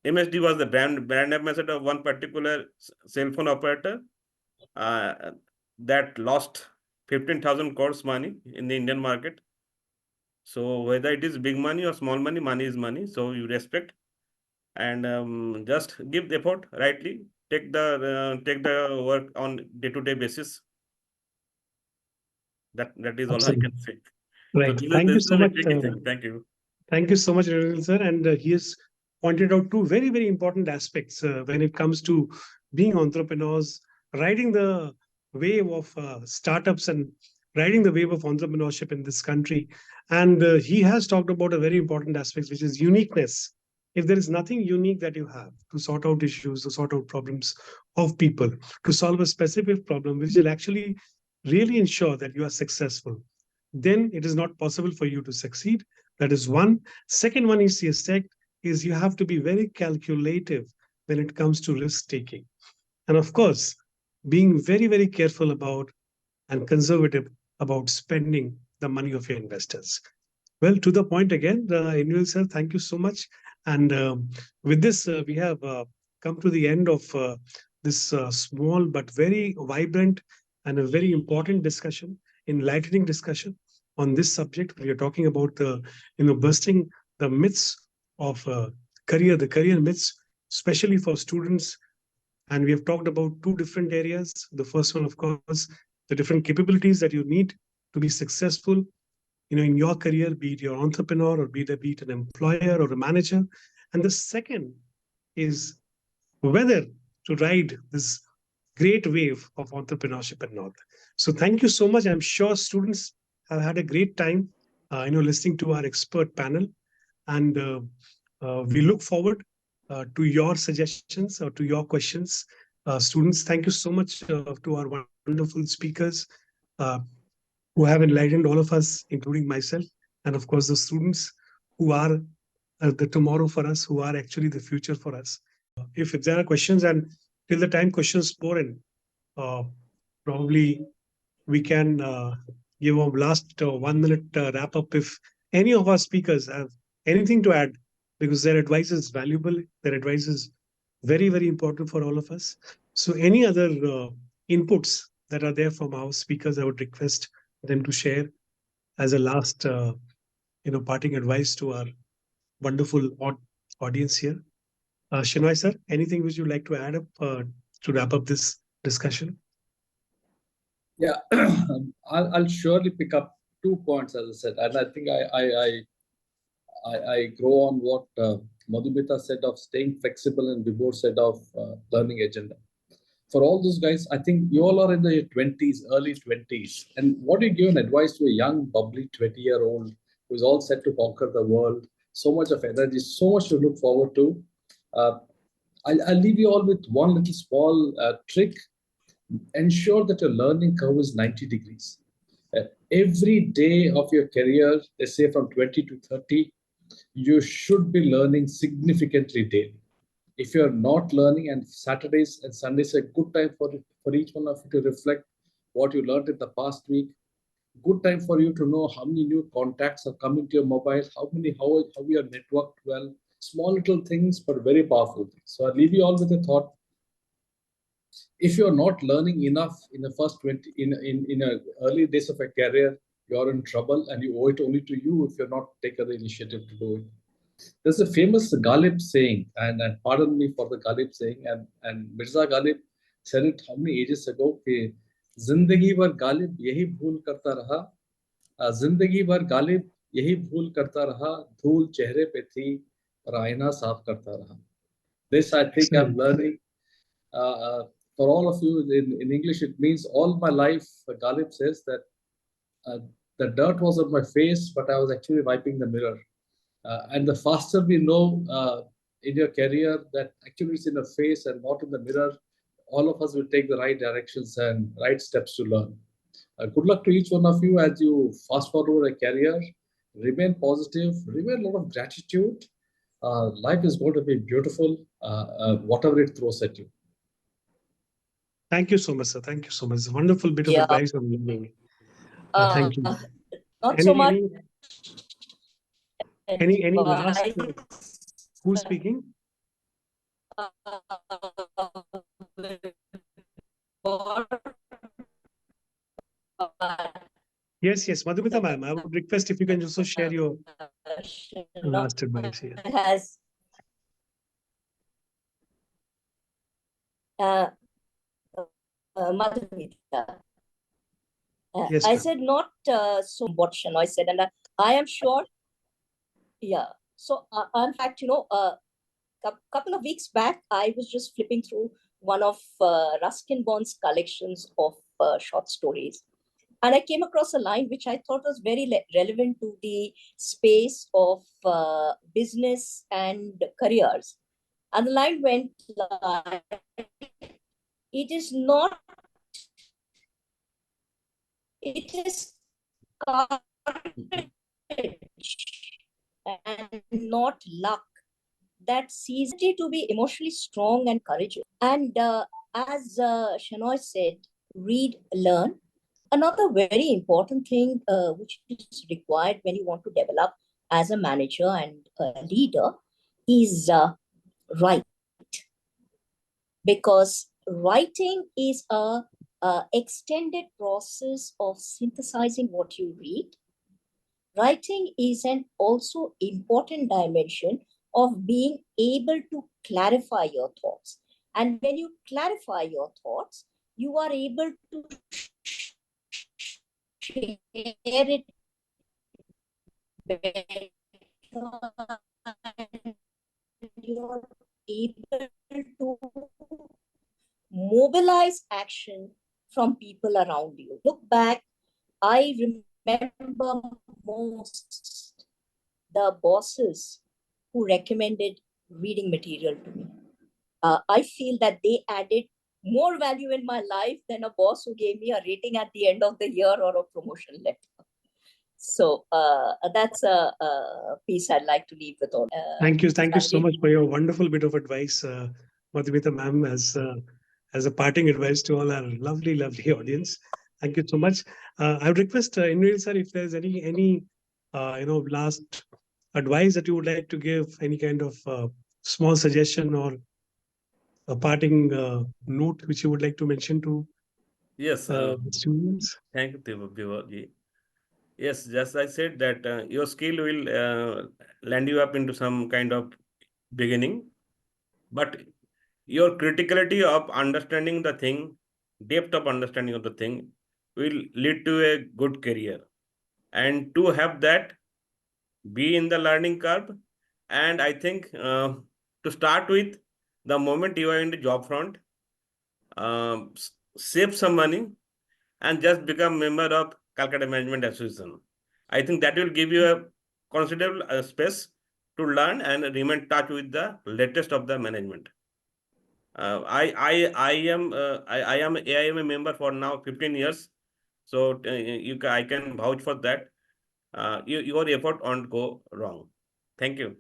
MSD was the brand ambassador of one particular cell phone operator uh, that lost 15,000 crores money in the Indian market. So whether it is big money or small money, money is money. So you respect and just give the effort rightly. Take the work on day-to-day basis. That is all I Absolutely. can say. So Right. this is Thank you this is so a much. tricky thing. Thank you. Thank you so much, Renil sir. And he has pointed out two very, very important aspects when it comes to being entrepreneurs, riding the wave of startups and riding the wave of entrepreneurship in this country. And he has talked about a very important aspect, which is uniqueness. If there is nothing unique that you have to sort out issues, to sort out problems of people, to solve a specific problem, which will actually really ensure that you are successful, then it is not possible for you to succeed. That is one. Second one is is you have to be very calculative when it comes to risk taking. And of course, being very, very careful about and conservative about spending the money of your investors. Well, to the point again, Anil sir, thank you so much. And with this, we have come to the end of this small but very vibrant and a very important discussion, enlightening discussion on this subject. We are talking about the, bursting the myths of the career myths, especially for students. And we have talked about two different areas. The first one, of course, the different capabilities that you need to be successful in your career, be it your entrepreneur or be it an employer or a manager. And the second is whether to ride this great wave of entrepreneurship or not. So thank you so much. I'm sure students have had a great time, listening to our expert panel, and we look forward to your suggestions or to your questions. Students, thank you so much to our wonderful speakers uh, who have enlightened all of us, including myself, and of course the students who are the tomorrow for us, who are actually the future for us. If there are questions, and till the time questions pour in, probably we can give a last 1 minute wrap up if any of our speakers have anything to add, because their advice is valuable. Their advice is very, very important for all of us. So, any other inputs that are there from our speakers, I would request them to share as a last, parting advice to our wonderful audience here. Shinoy sir, anything which you'd like to add up to wrap up this discussion? Yeah, I'll surely pick up 2 points, as I said, and I think I grow on what Madhumita said of staying flexible and Vibhor said of learning agenda. For all those guys, I think you all are in the 20s, early 20s, and what do you give an advice to a young, bubbly 20-year-old who's all set to conquer the world, so much of energy, so much to look forward to? I'll leave you all with one little small trick. Ensure that your learning curve is 90 degrees. Every day of your career, they say from 20 to 30, you should be learning significantly daily. If you're not learning, and Saturdays and Sundays are a good time for each one of you to reflect what you learned in the past week, good time for you to know how many new contacts are coming to your mobile, how you are networked well, small little things, but very powerful things. So I'll leave you all with a thought. If you're not learning enough in the first 20 in early days of a career, you're in trouble, and you owe it only to you if you're not taking the initiative to do it. There's a famous Ghalib saying, and pardon me for the Ghalib saying, and Mirza Ghalib said it how many ages ago, कि जिंदगी भर गालिब यही भूल करता रहा, जिंदगी भर गालिब यही भूल करता रहा, धूल चेहरे पे थी पर आईना साफ करता रहा. This I think I'm learning. For all of you in English, it means all my life. Ghalib says that the dirt was on my face, but I was actually wiping the mirror. And the faster we know in your career that actually it's in the face and not in the mirror, all of us will take the right directions and right steps to learn. Good luck to each one of you as you fast forward a career. Remain positive, remain a lot of gratitude. Life is going to be beautiful, whatever it throws at you. Thank you so much, sir. Thank you so much. Wonderful bit of Yeah. advice on learning. Thank you. Not so much. Any last? Who's speaking? Yes, Madhumita ma'am. I would request if you can also share your last advice here. Has Madhumita. Yes, I ma'am. said not so what Shanoy said, and I am sure. Yeah. So, in fact, couple of weeks back, I was just flipping through one of Ruskin Bond's collections of short stories. And I came across a line which I thought was very relevant to the space of business and careers. And the line went like, it is courage and not luck that sees it to be emotionally strong and courageous. And as Shanoy said, read, learn. Another very important thing which is required when you want to develop as a manager and a leader is write. Because writing is a extended process of synthesizing what you read. Writing is an also important dimension of being able to clarify your thoughts. And when you clarify your thoughts, you are able to share it better. You're able to mobilize action from people around you. Look back, I remember most the bosses who recommended reading material to me. I feel that they added more value in my life than a boss who gave me a rating at the end of the year or a promotion letter. So that's a piece I'd like to leave with all. Thank you so much for your wonderful bit of advice, Madhumita ma'am, as a parting advice to all our lovely audience. Thank you so much. I would request Indrail sir if there's any last advice that you would like to give, any kind of small suggestion or a parting note which you would like to mention to Yes, the students. thank you, Devaji. Yes, just I said that your skill will land you up into some kind of beginning, but your criticality of understanding the thing, depth of understanding of the thing, will lead to a good career. And to have that, be in the learning curve. And I think to start with, the moment you are in the job front, save some money and just become member of Calcutta Management Association. I think that will give you a considerable space to learn and remain touch with the latest of the management. I am a member for now 15 years. So I can vouch for that. Your effort won't go wrong. Thank you.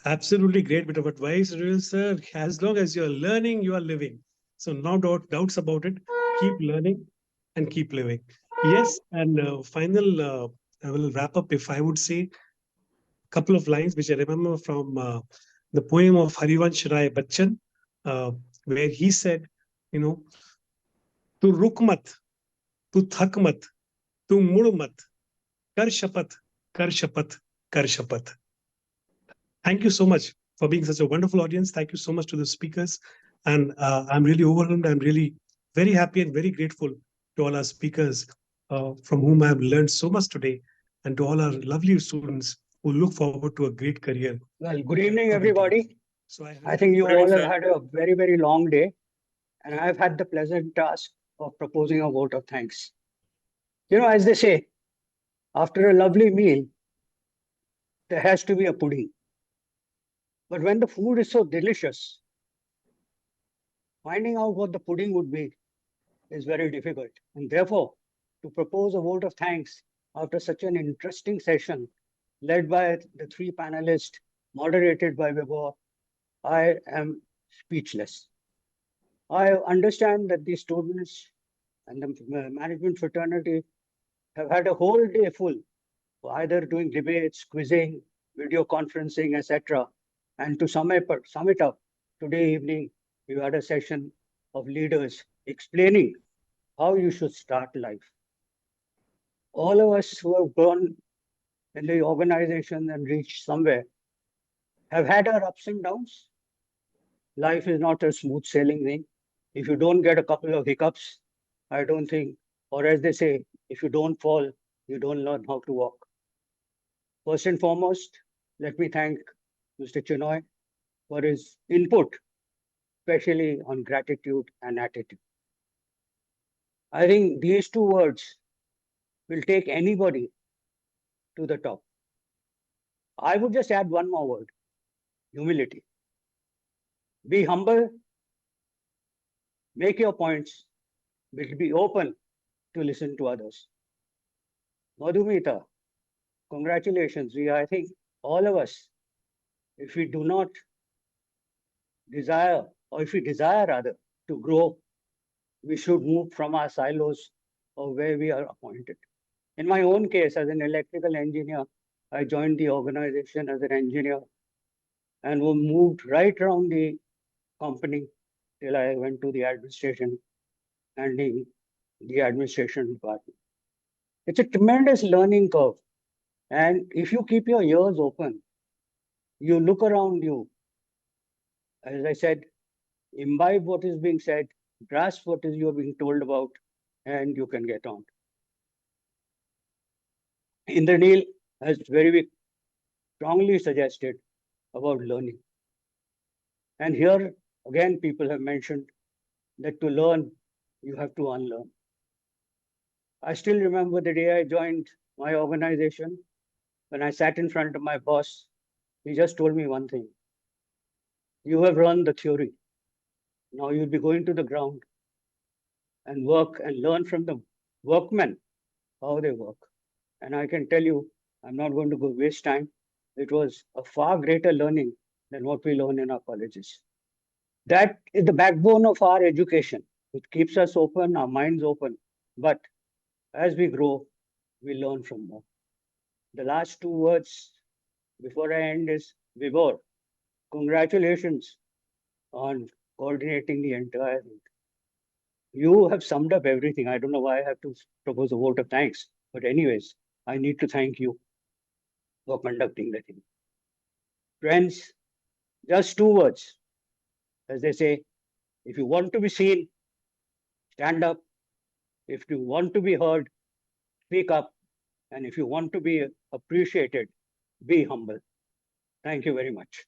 Absolutely great bit of advice, Real sir. As long as you're learning, you are living. So no doubts about it. Keep learning and keep living. Yes, and I will wrap up if I would say a couple of lines which I remember from the poem of Harivansh Rai Bachchan, uh, where he said, you know, "Tu ruk mat, tu thak mat, tu mud mat, kar shapat, kar shapat, kar shapat." Thank you so much for being such a wonderful audience. Thank you so much to the speakers. And I'm really overwhelmed. I'm really very happy and very grateful to all our speakers from whom I've learned so much today, and to all our lovely students who look forward to a great career. Well, good evening, coming to everybody. them. So I think you Good evening, all have sir. had a very, very long day, and I've had the pleasant task of proposing a vote of thanks. You know, as they say, after a lovely meal, there has to be a pudding. But when the food is so delicious, finding out what the pudding would be is very difficult. And therefore, to propose a vote of thanks after such an interesting session led by the three panelists, moderated by Vibhor, I am speechless. I understand that the students and the management fraternity have had a whole day full, either doing debates, quizzing, video conferencing, etc. And to sum it up, today evening we had a session of leaders explaining how you should start life. All of us who have gone in the organization and reached somewhere have had our ups and downs. Life is not a smooth sailing thing. If you don't get a couple of hiccups, I don't think, or as they say, if you don't fall, you don't learn how to walk. First and foremost, let me thank Mr. Chinoy for his input, especially on gratitude and attitude. I think these two words will take anybody to the top. I would just add one more word: humility. Be humble, make your points, but be open to listen to others. Madhumita, congratulations. I think all of us, if we do not desire, or if we desire rather, to grow, we should move from our silos of where we are appointed. In my own case, as an electrical engineer, I joined the organization as an engineer and moved right around the company till I went to the administration and the administration department. It's a tremendous learning curve. And if you keep your ears open, you look around you, as I said, imbibe what is being said, grasp what is you're being told about, and you can get on. Indranil has very strongly suggested about learning. And here again, people have mentioned that to learn, you have to unlearn. I still remember the day I joined my organization. When I sat in front of my boss, he just told me one thing: you have run the theory. Now you'll be going to the ground and work and learn from the workmen how they work. And I can tell you, I'm not going to go waste time. It was a far greater learning than what we learn in our colleges. That is the backbone of our education. It keeps us open, our minds open, But as we grow, we learn from more. The last two words before I end is Vibor. Congratulations on coordinating the entire thing. You have summed up everything. I don't know why I have to propose a vote of thanks. But anyways, I need to thank you for conducting the thing. Friends, just two words. As they say, if you want to be seen, stand up. If you want to be heard, speak up. And if you want to be appreciated, be humble. Thank you very much.